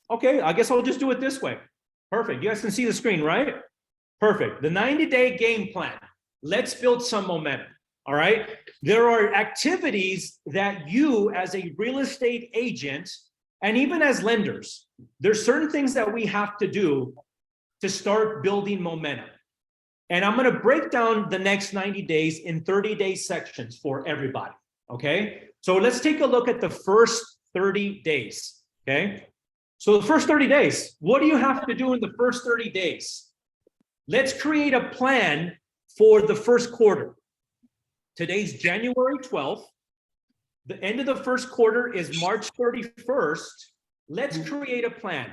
Okay, I guess I'll just do it this way. Perfect. You guys can see the screen, right? Perfect. The 90-day game plan. Let's build some momentum. All right. There are activities that you, as a real estate agent, and even as lenders, there's certain things that we have to do to start building momentum. And I'm going to break down the next 90 days in 30-day sections for everybody. Okay. So let's take a look at the first 30 days. Okay. So the first 30 days, what do you have to do in the first 30 days? Let's create a plan for the first quarter. Today's January 12th. The end of the first quarter is March 31st. Let's create a plan.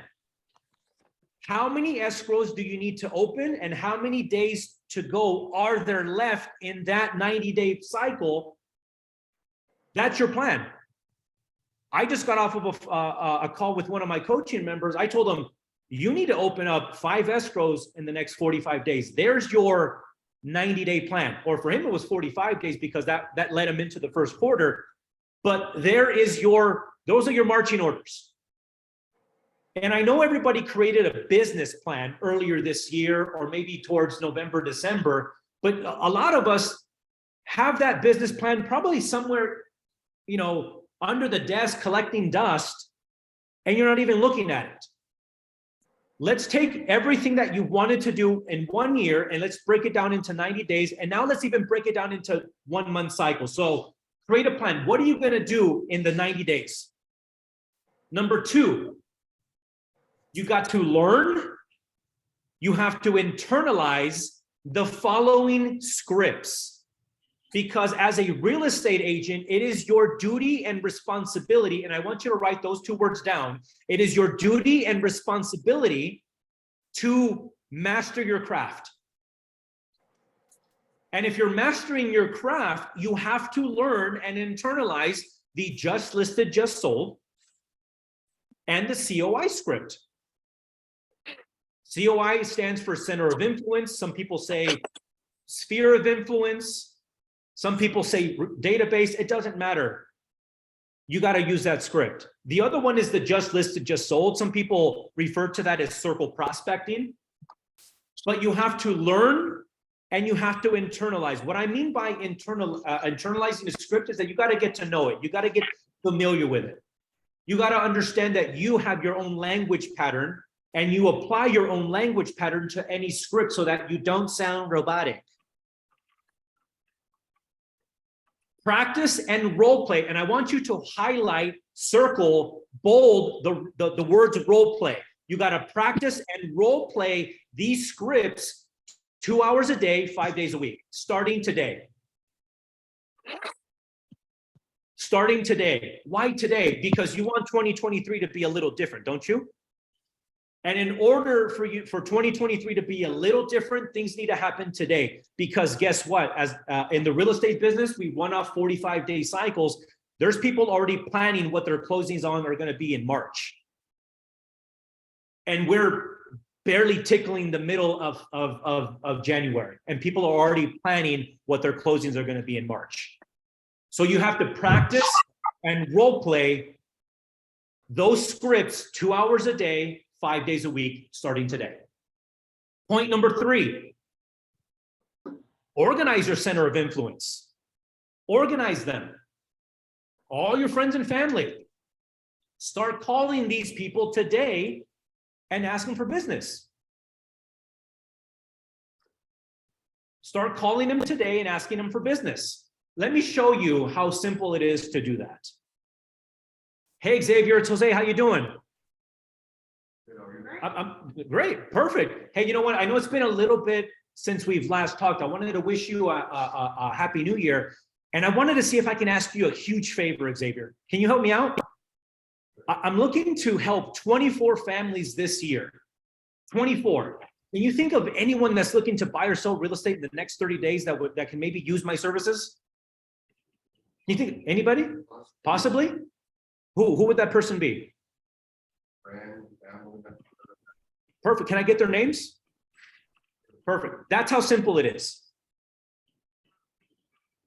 How many escrows do you need to open and how many days to go are there left in that 90-day cycle? That's your plan. I just got off of a call with one of my coaching members. I told him, you need to open up 5 escrows in the next 45 days. There's your 90-day plan. Or for him, it was 45 days because that led him into the first quarter. But those are your marching orders. And I know everybody created a business plan earlier this year or maybe towards November, December, but a lot of us have that business plan probably somewhere, under the desk collecting dust, and you're not even looking at it. Let's take everything that you wanted to do in 1 year and let's break it down into 90 days. And now let's even break it down into 1 month cycle. So create a plan. What are you going to do in the 90 days? Number 2, you got to learn. You have to internalize the following scripts. Because as a real estate agent, it is your duty and responsibility, and I want you to write those 2 words down. It is your duty and responsibility to master your craft. And if you're mastering your craft, you have to learn and internalize the just listed, just sold, and the COI script. COI stands for center of influence. Some people say sphere of influence. Some people say database. It doesn't matter. You got to use that script. The other one is the just listed, just sold. Some people refer to that as circle prospecting. But you have to learn and you have to internalize. What I mean by internalizing the script is that you got to get to know it. You got to get familiar with it. You got to understand that you have your own language pattern and you apply your own language pattern to any script so that you don't sound robotic. Practice and role play. And I want you to highlight, circle, bold the words role play. You got to practice and role play these scripts 2 hours a day, 5 days a week, starting today. Starting today. Why today? Because you want 2023 to be a little different, don't you? And in order for 2023 to be a little different, things need to happen today. Because guess what? As in the real estate business, we run off 45-day cycles. There's people already planning what their closings on are going to be in March. And we're barely tickling the middle of January. And people are already planning what their closings are going to be in March. So you have to practice and role play those scripts 2 hours a day, 5 days a week, starting today. Point number 3, organize your center of influence. Organize them. All your friends and family. Start calling these people today and asking for business. Start calling them today and asking them for business. Let me show you how simple it is to do that. Hey, Xavier, it's Jose. How you doing? I'm great. Perfect. Hey, you know what? I know it's been a little bit since we've last talked. I wanted to wish you a happy new year. And I wanted to see if I can ask you a huge favor, Xavier. Can you help me out? I'm looking to help 24 families this year. 24. Can you think of anyone that's looking to buy or sell real estate in the next 30 days that can maybe use my services? You think anybody? Possibly? Who would that person be? Perfect. Can I get their names? Perfect. That's how simple it is.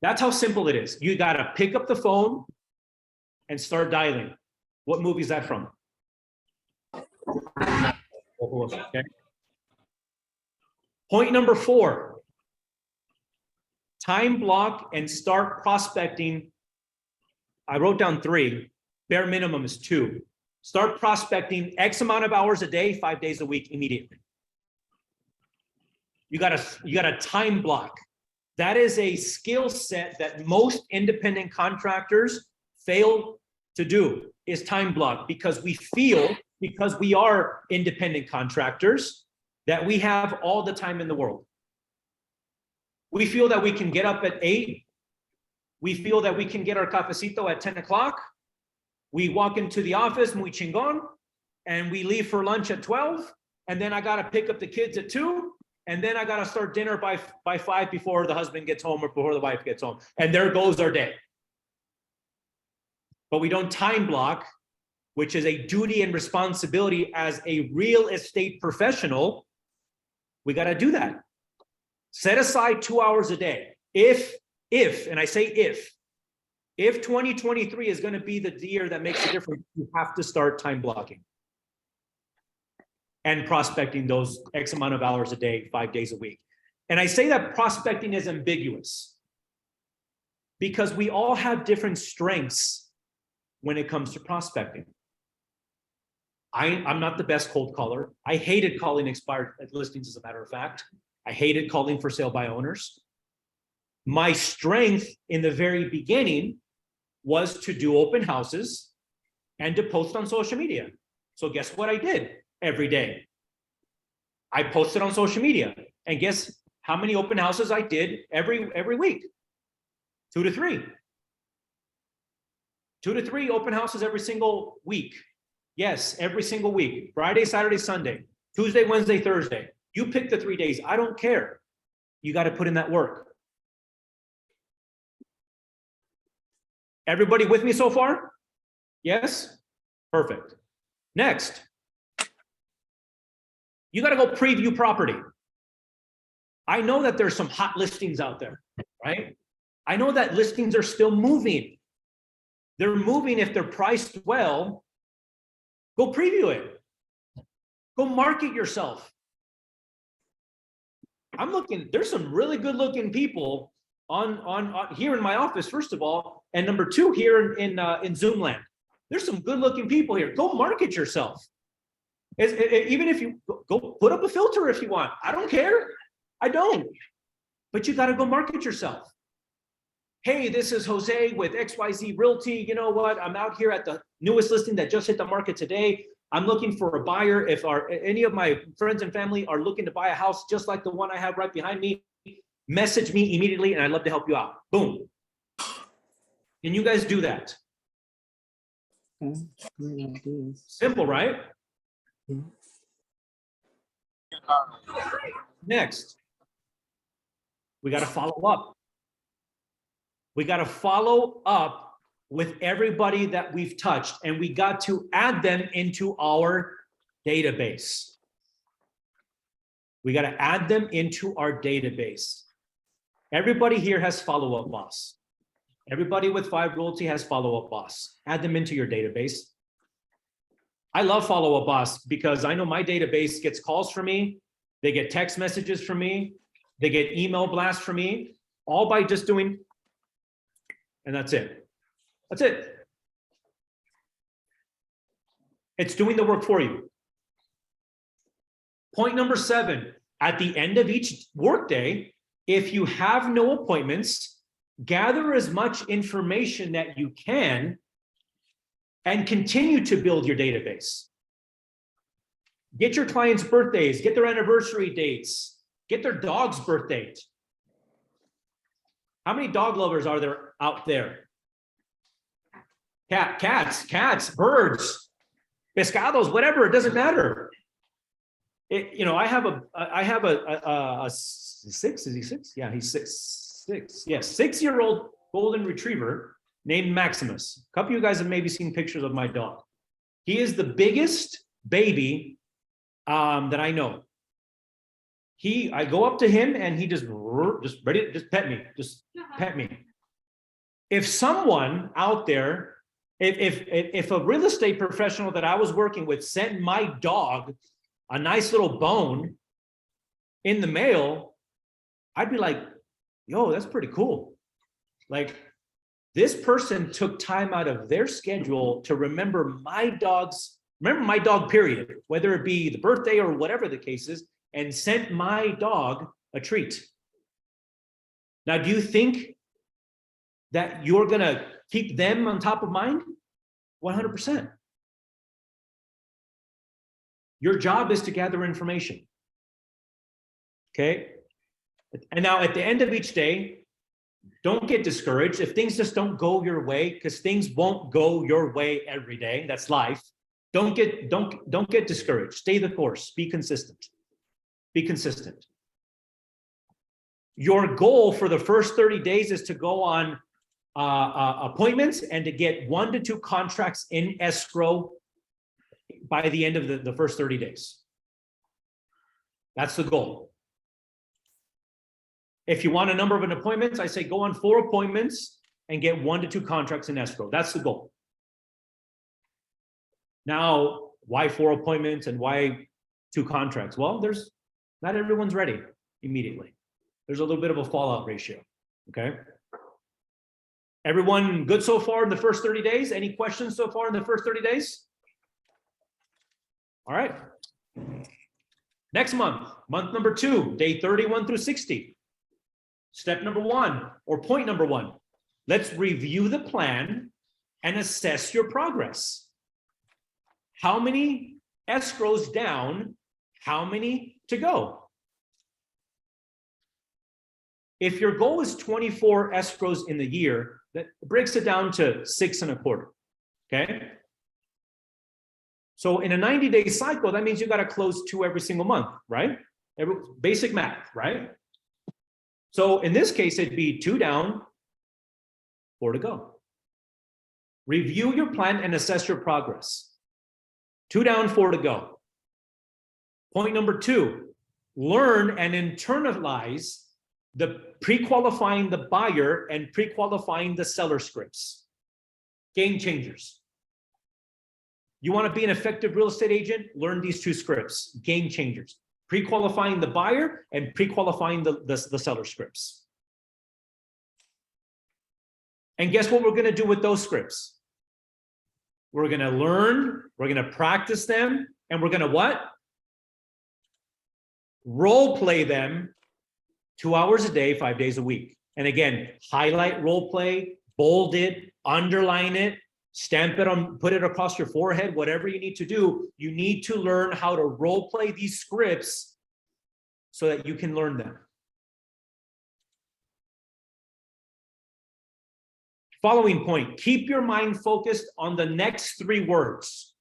That's how simple it is. You got to pick up the phone and start dialing. What movie is that from? Okay. Point number 4, time block and start prospecting. I wrote down 3, bare minimum is 2. Start prospecting X amount of hours a day, 5 days a week immediately. You got a time block. That is a skill set that most independent contractors fail to do, is time block, because we feel, because we are independent contractors, that we have all the time in the world. We feel that we can get up at 8. We feel that we can get our cafecito at 10 o'clock. We walk into the office, muy chingon, and we leave for lunch at 12. And then I got to pick up the kids at 2. And then I got to start dinner by 5 before the husband gets home or before the wife gets home. And there goes our day. But we don't time block, which is a duty and responsibility as a real estate professional. We got to do that. Set aside 2 hours a day. If, and I say if 2023 is going to be the year that makes a difference, you have to start time blocking and prospecting those X amount of hours a day, 5 days a week. And I say that prospecting is ambiguous because we all have different strengths when it comes to prospecting. I'm not the best cold caller. I hated calling expired listings, as a matter of fact. I hated calling for sale by owners. My strength in the very beginning was to do open houses and to post on social media. So guess what I did every day? I posted on social media, and guess how many open houses I did every week? 2 to 3. 2 to 3 open houses every single week. Yes, every single week. Friday, Saturday, Sunday, Tuesday, Wednesday, Thursday. You pick the 3 days. I don't care. You got to put in that work. Everybody with me so far? Yes? Perfect. Next. You got to go preview property. I know that there's some hot listings out there, right? I know that listings are still moving. They're moving if they're priced well. Go preview it. Go market yourself. I'm looking, there's some really good looking people on here in my office, first of all, and number 2 here in Zoom land. There's some good looking people here. Go market yourself. Even if you go put up a filter if you want. I don't care. I don't. But you got to go market yourself. Hey, this is Jose with XYZ Realty. You know what? I'm out here at the newest listing that just hit the market today. I'm looking for a buyer. If any of my friends and family are looking to buy a house just like the one I have right behind me, message me immediately and I'd love to help you out. Boom. Can you guys do that? Simple, right? Next, we got to follow up. We got to follow up with everybody that we've touched, and we got to add them into our database. We got to add them into our database. Everybody here has follow-up boss. Everybody with 5 Realty has follow-up boss. Add them into your database. I love follow-up boss because I know my database gets calls from me. They get text messages from me. They get email blasts from me, all by just doing, and that's it. That's it. It's doing the work for you. Point number 7, at the end of each workday, if you have no appointments, gather as much information that you can and continue to build your database. Get your clients' birthdays, get their anniversary dates, get their dog's birth date. How many dog lovers are there out there? Cats, birds, pescados, whatever, it doesn't matter. I have a 6, is he 6? Yeah, he's 6. Yes, 6-year-old golden retriever named Maximus. A couple of you guys have maybe seen pictures of my dog. He is the biggest baby that I know. I go up to him and he just pet me. If someone out there, if a real estate professional that I was working with sent my dog a nice little bone in the mail, I'd be like, yo, that's pretty cool. Like, this person took time out of their schedule to remember my dog, period, whether it be the birthday or whatever the case is, and sent my dog a treat. Now, do you think that you're going to keep them on top of mind? 100%. Your job is to gather information. Okay? And now at the end of each day, don't get discouraged if things just don't go your way, because things won't go your way every day. That's life. Don't get discouraged. Stay the course. Be consistent. Be consistent. Your goal for the first 30 days is to go on appointments and to get 1 to 2 contracts in escrow by the end of the first 30 days. That's the goal. If you want a number of appointments, I say go on 4 appointments and get 1 to 2 contracts in escrow. That's the goal. Now, why 4 appointments and why 2 contracts? Well, not everyone's ready immediately. There's a little bit of a fallout ratio, okay? Everyone good so far in the first 30 days? Any questions so far in the first 30 days? All right. Next month number 2, day 31 through 60. Step number 1, or point number 1. Let's review the plan and assess your progress. How many escrows down? How many to go? If your goal is 24 escrows in the year, that breaks it down to 6 1/4. Okay. So in a 90-day cycle, that means you got to close 2 every single month, right? Basic math, right? So in this case, it'd be 2 down, 4 to go. Review your plan and assess your progress. 2 down, 4 to go. Point number 2, learn and internalize the pre-qualifying the buyer and pre-qualifying the seller scripts. Game changers. You want to be an effective real estate agent? Learn these 2 scripts. Game changers. Pre-qualifying the buyer and pre-qualifying the seller scripts. And guess what we're going to do with those scripts? We're going to learn, we're going to practice them, and we're going to what? Role play them 2 hours a day, 5 days a week. And again, highlight role play, bold it, underline it, stamp it on, put it across your forehead, whatever you need to do. You need to learn how to role play these scripts so that you can learn them. Following point, keep your mind focused on the next 3 words.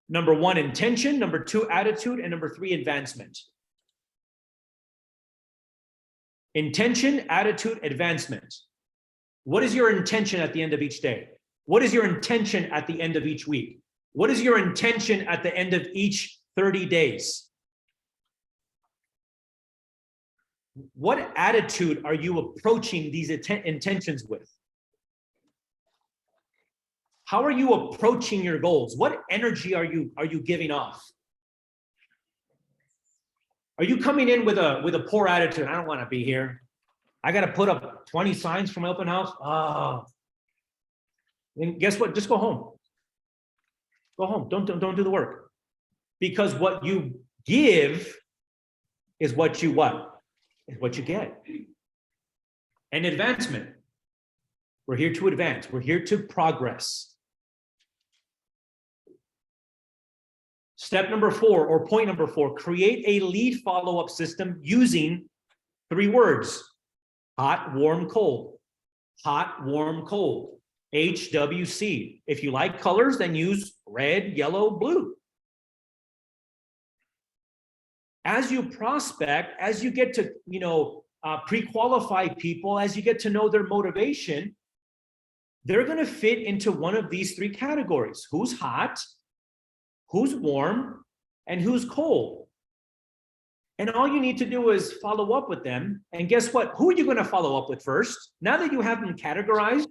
Number 1, intention. Number 2, attitude. And number 3, advancement. Intention, attitude, advancement. What is your intention at the end of each day? What is your intention at the end of each week? What is your intention at the end of each 30 days? What attitude are you approaching these intentions with? How are you approaching your goals? What energy are you giving off? Are you coming in with a poor attitude? I don't want to be here. I got to put up 20 signs for my open house. Oh, then guess what? Just go home. Go home. Don't do the work, because what you give is what you get. And advancement. We're here to advance. We're here to progress. Step number 4, or point number 4, create a lead follow-up system using 3 words: hot, warm, cold. Hot, warm, cold. HWC. If you like colors, then use red, yellow, blue. As you prospect, as you get to, pre-qualify people, as you get to know their motivation, they're going to fit into one of these 3 categories: who's hot, who's warm, and who's cold. And all you need to do is follow up with them. And guess what? Who are you going to follow up with first? Now that you have them categorized,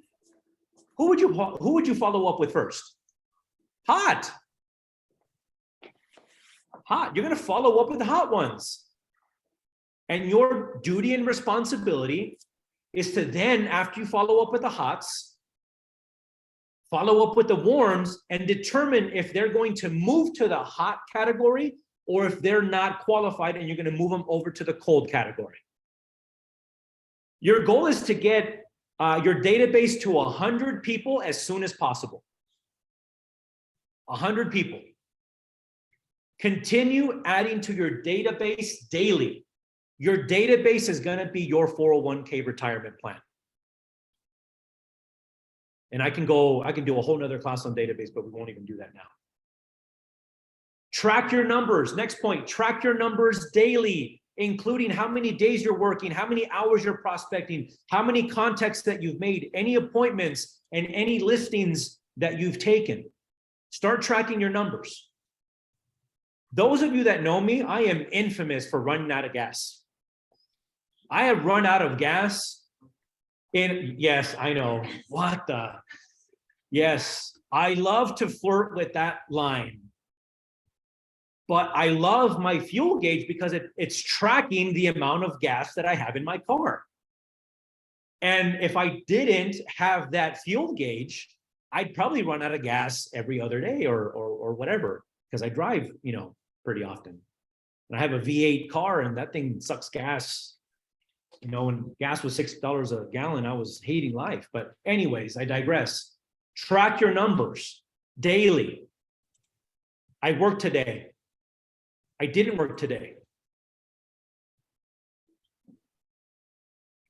who would you follow up with first? Hot. Hot. You're going to follow up with the hot ones. And your duty and responsibility is to then, after you follow up with the hots, follow up with the warms and determine if they're going to move to the hot category or if they're not qualified and you're going to move them over to the cold category. Your goal is to get your database to 100 people as soon as possible. 100 people. Continue adding to your database daily. Your database is going to be your 401k retirement plan. And I can do a whole nother class on database, but we won't even do that now. Track your numbers. Next point, track your numbers daily, including how many days you're working, how many hours you're prospecting, how many contacts that you've made, any appointments, and any listings that you've taken. Start tracking your numbers. Those of you that know me, I am infamous for running out of gas. I have run out of gas yes, I know. What the? Yes, I love to flirt with that line. But I love my fuel gauge because it's tracking the amount of gas that I have in my car. And if I didn't have that fuel gauge, I'd probably run out of gas every other day or whatever, because I drive, pretty often. And I have a V8 car and that thing sucks gas. When gas was $6 a gallon, I was hating life. But anyways, I digress. Track your numbers daily. I worked today. I didn't work today.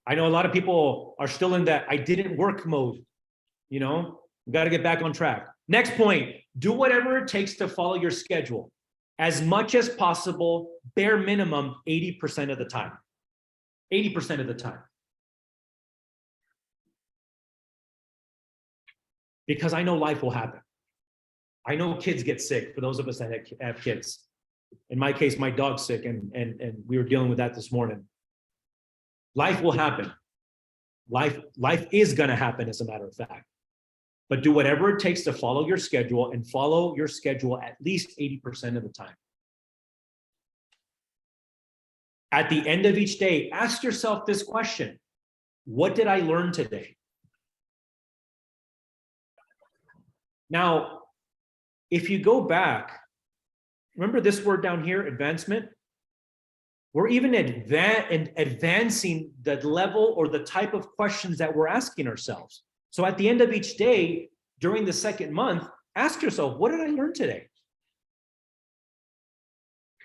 I know a lot of people are still in that I didn't work mode. We got to get back on track. Next point, do whatever it takes to follow your schedule. As much as possible, bare minimum 80% of the time. 80% of the time. Because I know life will happen. I know kids get sick, for those of us that have kids. In my case, my dog's sick, and we were dealing with that this morning. Life will happen. Life is going to happen, as a matter of fact. But do whatever it takes to follow your schedule, and follow your schedule at least 80% of the time. At the end of each day, ask yourself this question: what did I learn today? Now, if you go back, remember this word down here, advancement? We're even advancing the level or the type of questions that we're asking ourselves. So at the end of each day, during the second month, ask yourself, what did I learn today?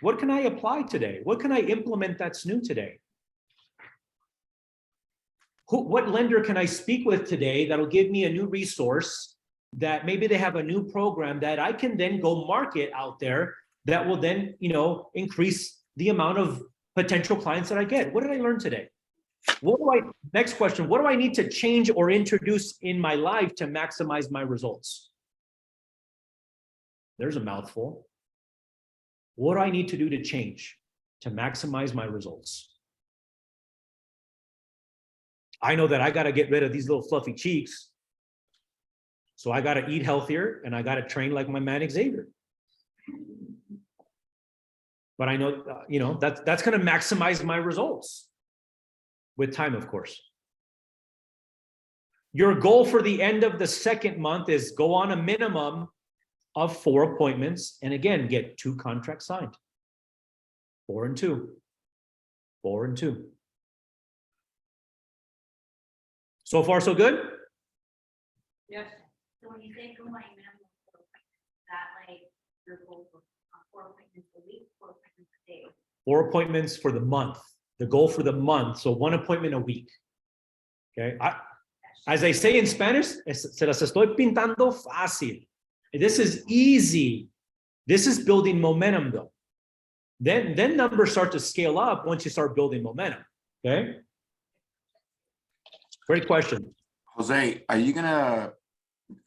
What can I apply today? What can I implement that's new today? What lender can I speak with today that'll give me a new resource, that maybe they have a new program that I can then go market out there that will then, increase the amount of potential clients that I get? What did I learn today? Next question, what do I need to change or introduce in my life to maximize my results? There's a mouthful. What do I need to do to change to maximize my results? I know that I got to get rid of these little fluffy cheeks. So I got to eat healthier and I got to train like my man Xavier. But I know, that's going to maximize my results with time, of course. Your goal for the end of the second month is go on a minimum of 4 appointments, and again, get 2 contracts signed. 4 and 2. 4 and 2. So far, so good? Yes. So when you say go my minimum, that like your goal for 4 appointments a week, 4 appointments a day? 4 appointments for the month. The goal for the month. So 1 appointment a week. Okay. As I say in Spanish, se las estoy pintando fácil. This is easy. This is building momentum, though. Then numbers start to scale up once you start building momentum. Okay. Great question. Jose,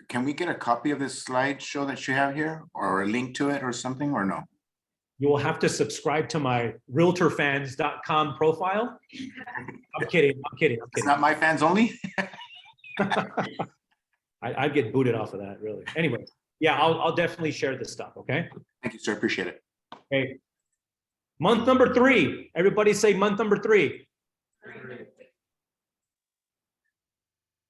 can we get a copy of this slideshow that you have here, or a link to it or something, or no? You will have to subscribe to my realtorfans.com profile. I'm kidding. It's not my fans only? I'd get booted off of that, really. Anyway, yeah, I'll definitely share this stuff, okay? Thank you, sir. Appreciate it. Okay. Month number 3. Everybody say month number 3.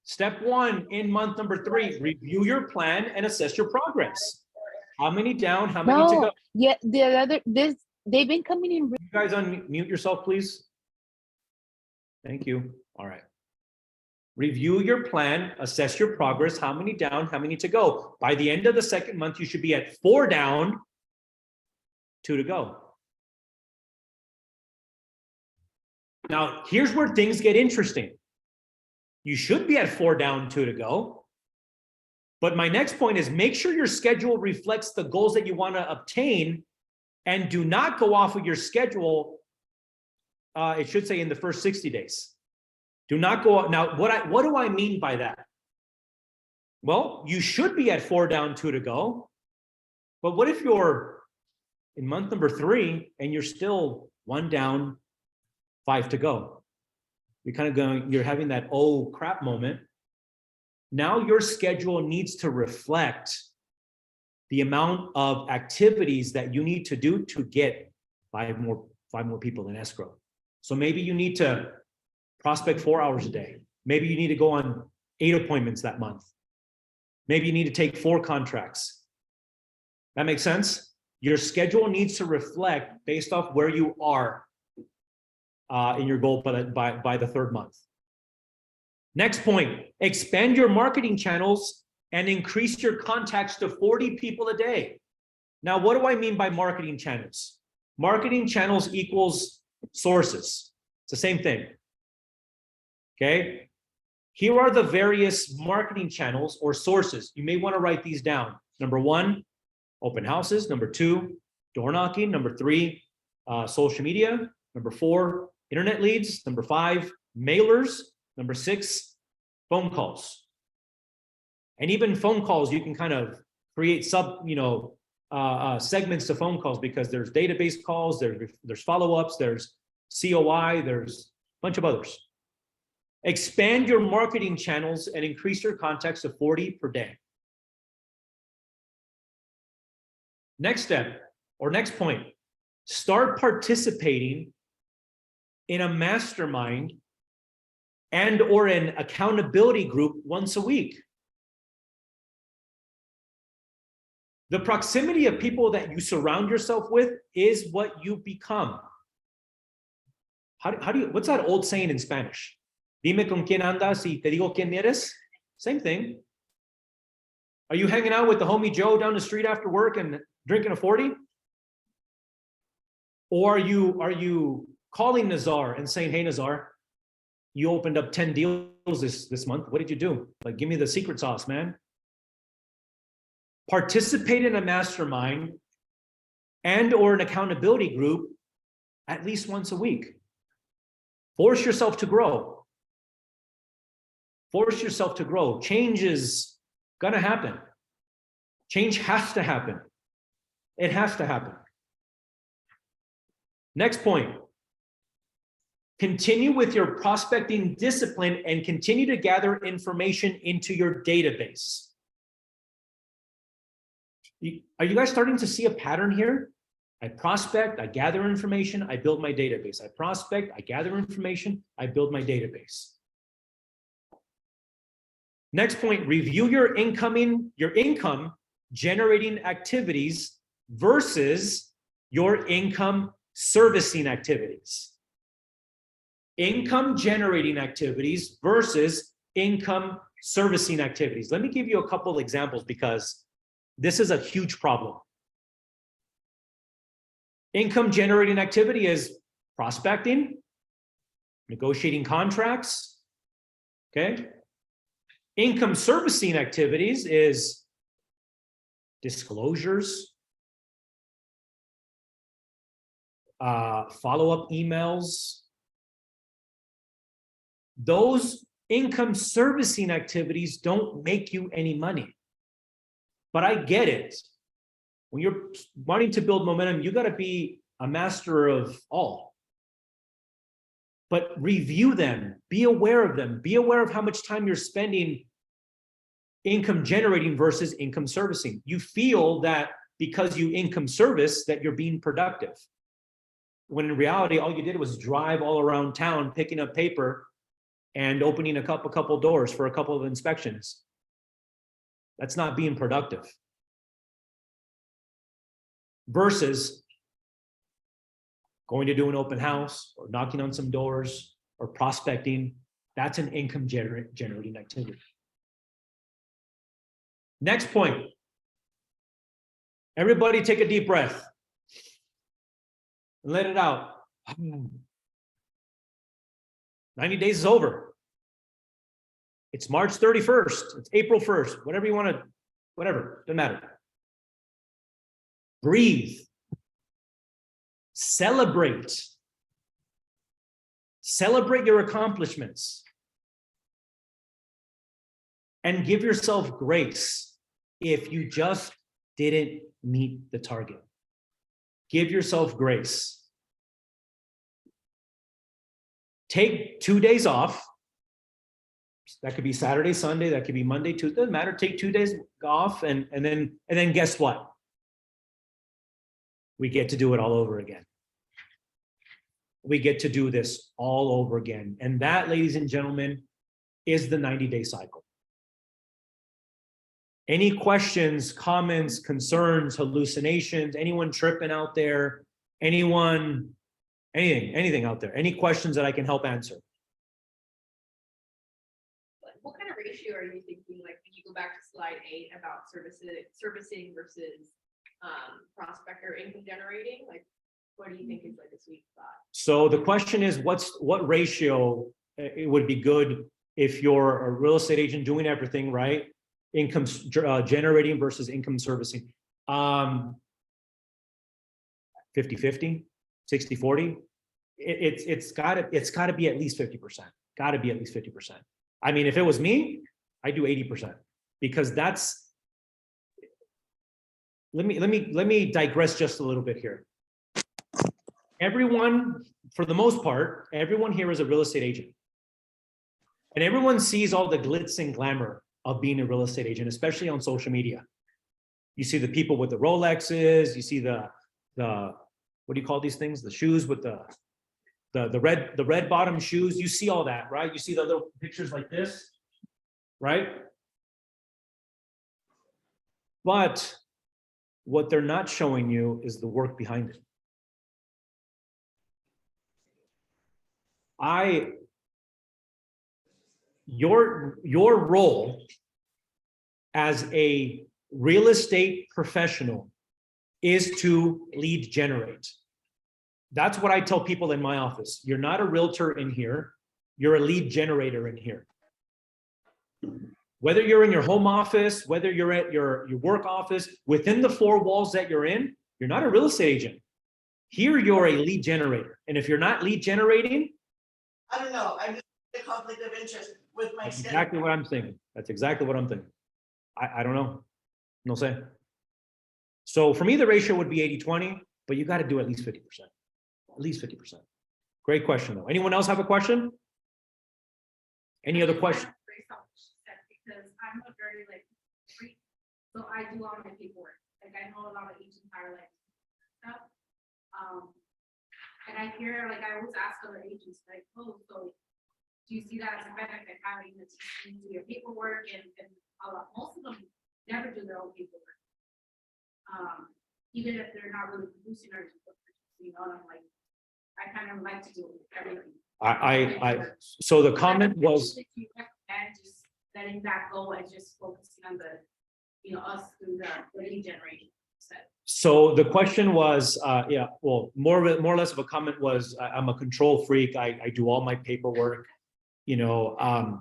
Step 1 in month number 3, review your plan and assess your progress. How many down? How many to go? No, yeah, they've been coming in. You guys unmute yourself, please. Thank you. All right. Review your plan, assess your progress. How many down? How many to go? By the end of the second month, you should be at 4 down, 2 to go. Now, here's where things get interesting. You should be at 4 down, 2 to go. But my next point is make sure your schedule reflects the goals that you want to obtain and do not go off of your schedule. It should say in the first 60 days. Do not go out. Now, what do I mean by that? Well, you should be at 4 down, 2 to go. But what if you're in month number 3 and you're still 1 down, 5 to go? You're kind of going, you're having that oh crap moment. Now your schedule needs to reflect the amount of activities that you need to do to get 5 more people in escrow. So maybe you need to prospect 4 hours a day. Maybe you need to go on 8 appointments that month. Maybe you need to take 4 contracts. That makes sense? Your schedule needs to reflect based off where you are in your goal by the 3rd month. Next point, expand your marketing channels and increase your contacts to 40 people a day. Now, what do I mean by marketing channels? Marketing channels equals sources. It's the same thing. Okay. Here are the various marketing channels or sources. You may want to write these down. Number 1, open houses. Number 2, door knocking. Number 3, social media. Number 4, internet leads. Number 5, mailers. Number 6, phone calls. And even phone calls, you can kind of create segments to phone calls because there's database calls, there's follow-ups, there's COI, there's a bunch of others. Expand your marketing channels and increase your contacts to 40 per day. Next step, or next point, start participating in a mastermind and or an accountability group once a week. The proximity of people that you surround yourself with is what you become. How do you, what's that old saying in Spanish? Dime con quién andas y te digo quién eres. Same thing. Are you hanging out with the homie Joe down the street after work and drinking a 40? Or are you calling Nazar and saying, hey, Nazar, you opened up 10 deals this month. What did you do? Like, give me the secret sauce, man. Participate in a mastermind and or an accountability group at least once a week. Force yourself to grow. Force yourself to grow. Change is gonna happen. Change has to happen. It has to happen. Next point. Continue with your prospecting discipline and continue to gather information into your database. Are you guys starting to see a pattern here? I prospect, I gather information, I build my database. I prospect, I gather information, I build my database. Next point, review your income generating activities versus your income servicing activities. Income generating activities versus income servicing activities. Let me give you a couple of examples because this is a huge problem. Income generating activity is prospecting, negotiating contracts, okay? Income servicing activities is disclosures, follow-up emails. Those income servicing activities don't make you any money. But I get it. When you're wanting to build momentum, you got to be a master of all. But review them, be aware of them, be aware of how much time you're spending income generating versus income servicing. You feel that because you income service that you're being productive. When in reality, all you did was drive all around town, picking up paper and opening a couple doors for a couple of inspections. That's not being productive. Versus going to do an open house or knocking on some doors or prospecting. That's an income generating activity. Next point. Everybody take a deep breath. And let it out. 90 days is over. It's March 31st. It's April 1st. Whatever you want to, whatever, doesn't matter. Breathe. Celebrate. Celebrate your accomplishments. And give yourself grace if you just didn't meet the target. Give yourself grace. Take 2 days off. That could be Saturday, Sunday, that could be Monday, Tuesday, doesn't matter. Take 2 days off and then guess what? We get to do it all over again. We get to do this all over again. And that, ladies and gentlemen, is the 90-day cycle. Any questions, comments, concerns, hallucinations, anyone tripping out there, anything out there, any questions that I can help answer? What kind of ratio are you thinking, like when you go back to slide 8 about servicing versus prospect or income generating? Like, what do you think is like a sweet spot? So the question is, what ratio it would be good if you're a real estate agent doing everything right? Income generating versus income servicing. 50-50, 60-40. It's gotta be at least 50%. Gotta be at least 50%. I mean, if it was me, I do 80% because that's. Let me digress just a little bit here. Everyone, for the most part, everyone here is a real estate agent. And everyone sees all the glitz and glamour of being a real estate agent, especially on social media. You see the people with the Rolexes, you see the what do you call these things? The shoes with the red bottom shoes. You see all that, right? You see the little pictures like this, right? But what they're not showing you is the work behind it. Your role as a real estate professional is to lead generate. That's what I tell people in my office. You're not a realtor in here. You're a lead generator in here. Whether you're in your home office, whether you're at your work office, within the 4 walls that you're in, you're not a real estate agent. Here, you're a lead generator. And if you're not lead generating, I don't know, I'm just a conflict of interest with my. that's exactly what I'm thinking. That's exactly what I'm thinking. I don't know. No say. So for me, the ratio would be 80-20, but you got to do at least 50%. At least 50%. Great question, though. Anyone else have a question? Any other question? Because I'm a very freak, so I do all my paperwork. Like I know a lot of each entire stuff. And I hear I always ask other agents oh, so do you see that as a benefit having the team do your paperwork and most of them never do their own paperwork. Even if they're not really producing or and I'm I kind of like to do everything. So the comment was. And just letting that go and just focusing on the, us through the lead generation. So the question was, more or less of a comment was, I'm a control freak. I do all my paperwork. I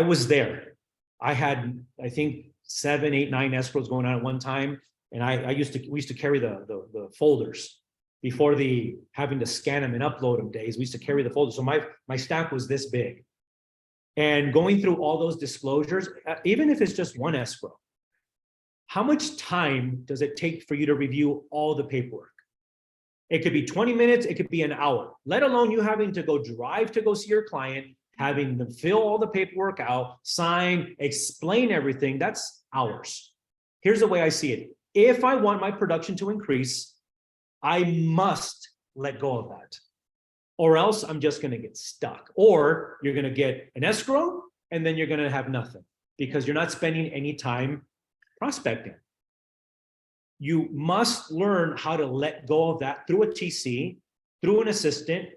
was there. I had, I think 7, 8, 9 escrows going on at one time. And we used to carry the folders before the having to scan them and upload them days. We used to carry the folders. So my stack was this big. And going through all those disclosures, even if it's just one escrow, how much time does it take for you to review all the paperwork? It could be 20 minutes, it could be an hour, let alone you having to go drive to go see your client, having them fill all the paperwork out, sign, explain everything. That's hours. Here's the way I see it. if I want my production to increase, I must let go of that. Or else I'm just going to get stuck. Or you're going to get an escrow and then you're going to have nothing because you're not spending any time prospecting. You must learn how to let go of that through a TC, through an assistant.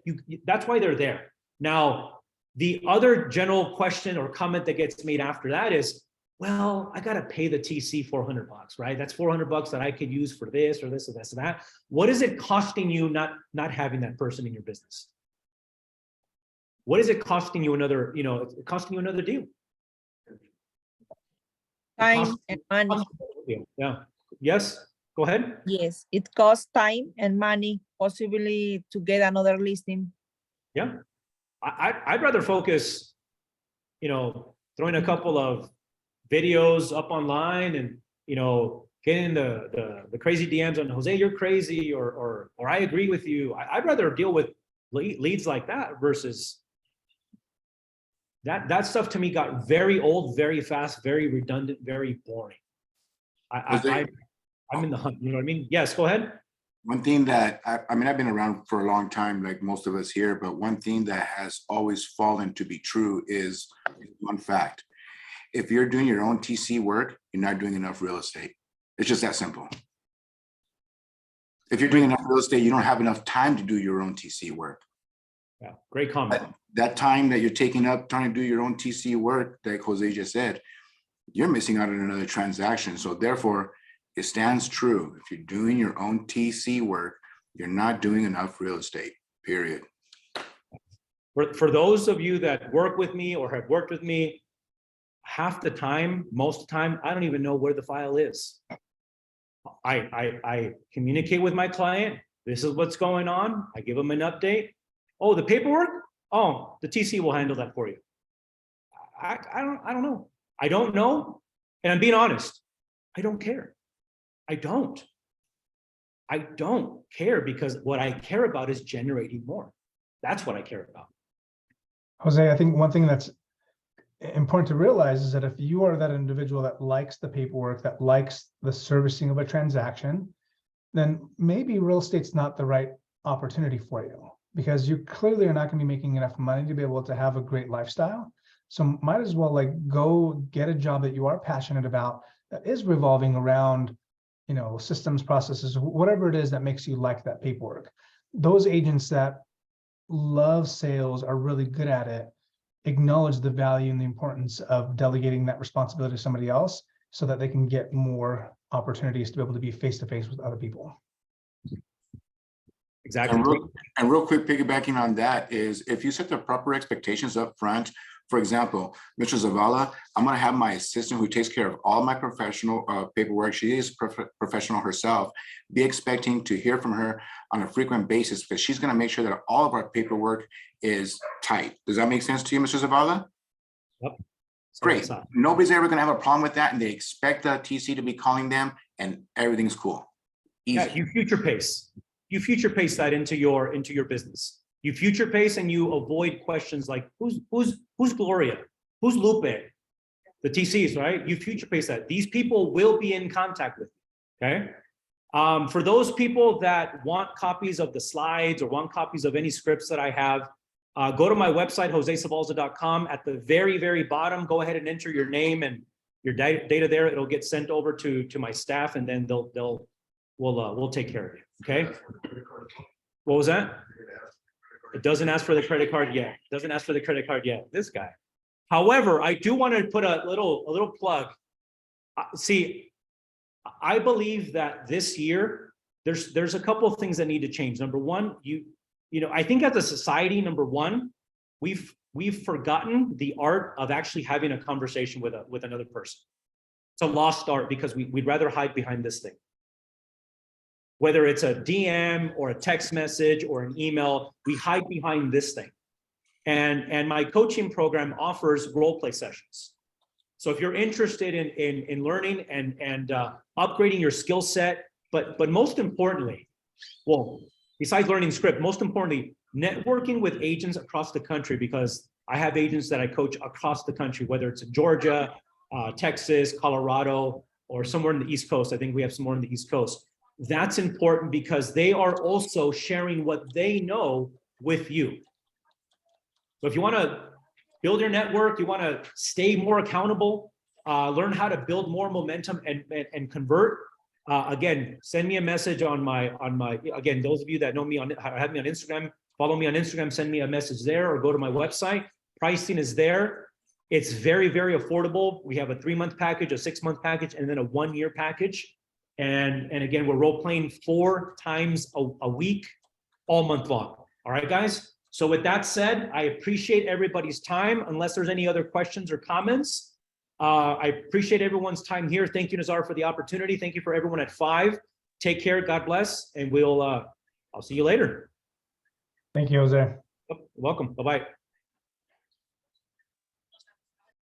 That's why they're there. Now, the other general question or comment that gets made after that is, well, I got to pay the TC $400, right? That's $400 that I could use for this or this or this or that. What is it costing you not having that person in your business? What is it costing you another, it's costing you another deal? Time and money. Yeah. Yes, go ahead. Yes, it costs time and money, possibly to get another listing. Yeah. I'd rather focus, throwing a couple of videos up online and, getting the crazy DMs on Jose, you're crazy, or I agree with you. I'd rather deal with leads like that versus that stuff to me got very old, very fast, very redundant, very boring. I'm in the hunt, you know what I mean? Yes, go ahead. One thing that, I mean, I've been around for a long time, like most of us here, but one thing that has always fallen to be true is one fact. If you're doing your own TC work, you're not doing enough real estate. It's just that simple. If you're doing enough real estate, you don't have enough time to do your own TC work. Yeah, great comment. That time that you're taking up trying to do your own TC work, like Jose just said, you're missing out on another transaction. So therefore, it stands true. If you're doing your own TC work, you're not doing enough real estate, period. For those of you that work with me or have worked with me, half the time, most of the time, I don't even know where the file is. I communicate with my client. This is what's going on. I give them an update. Oh, the paperwork? Oh, the TC will handle that for you. I don't know. I don't know. And I'm being honest. I don't care. I don't care because what I care about is generating more. That's what I care about. Jose, I think one thing that's important to realize is that if you are that individual that likes the paperwork, that likes the servicing of a transaction, then maybe real estate's not the right opportunity for you because you clearly are not going to be making enough money to be able to have a great lifestyle. So might as well go get a job that you are passionate about that is revolving around systems, processes, whatever it is that makes you like that paperwork. Those agents that love sales are really good at it, acknowledge the value and the importance of delegating that responsibility to somebody else so that they can get more opportunities to be able to be face-to-face with other people. Exactly. And real quick, piggybacking on that is if you set the proper expectations up front, for example, Mr. Zavalza, I'm going to have my assistant who takes care of all my professional paperwork. She is professional herself. Be expecting to hear from her on a frequent basis because she's going to make sure that all of our paperwork is tight. Does that make sense to you, Mr. Zavalza? Yep. Great. Nobody's ever going to have a problem with that, and they expect the TC to be calling them, and everything's cool. Easy. Yeah, you future pace. You future pace that into your business. You future pace and you avoid questions like who's Gloria, who's Lupe, the TCs, right? You future pace that. These people will be in contact with you. Okay. For those people that want copies of the slides or want copies of any scripts that I have, go to my website, josezavalza.com. At the very, very bottom, go ahead and enter your name and your data there. It'll get sent over to my staff, and then we'll take care of you. Okay. What was that? It doesn't ask for the credit card yet. It doesn't ask for the credit card yet. This guy. However, I do want to put a little plug. See, I believe that this year there's a couple of things that need to change. Number one, I think as a society, number one, we've forgotten the art of actually having a conversation with another person. It's a lost art because we'd rather hide behind this thing. Whether it's a DM or a text message or an email, we hide behind this thing. And my coaching program offers role play sessions. So if you're interested in learning and upgrading your skill set, but most importantly, well, besides learning script, most importantly, networking with agents across the country, because I have agents that I coach across the country, whether it's in Georgia, Texas, Colorado, or somewhere in the East Coast. I think we have some more in the East Coast. That's important because they are also sharing what they know with you. So if you want to build your network, you want to stay more accountable, learn how to build more momentum and convert. Again, send me a message on my, again, those of you that know me have me on Instagram, follow me on Instagram, send me a message there or go to my website. Pricing is there. It's very, very affordable. We have a 3-month package, a 6-month package, and then a 1-year package. And again, we're role playing 4 times a week, all month long. All right, guys. So with that said, I appreciate everybody's time. Unless there's any other questions or comments, I appreciate everyone's time here. Thank you, Nazar, for the opportunity. Thank you for everyone at 5. Take care. God bless. And I'll see you later. Thank you, Jose. Welcome. Bye-bye.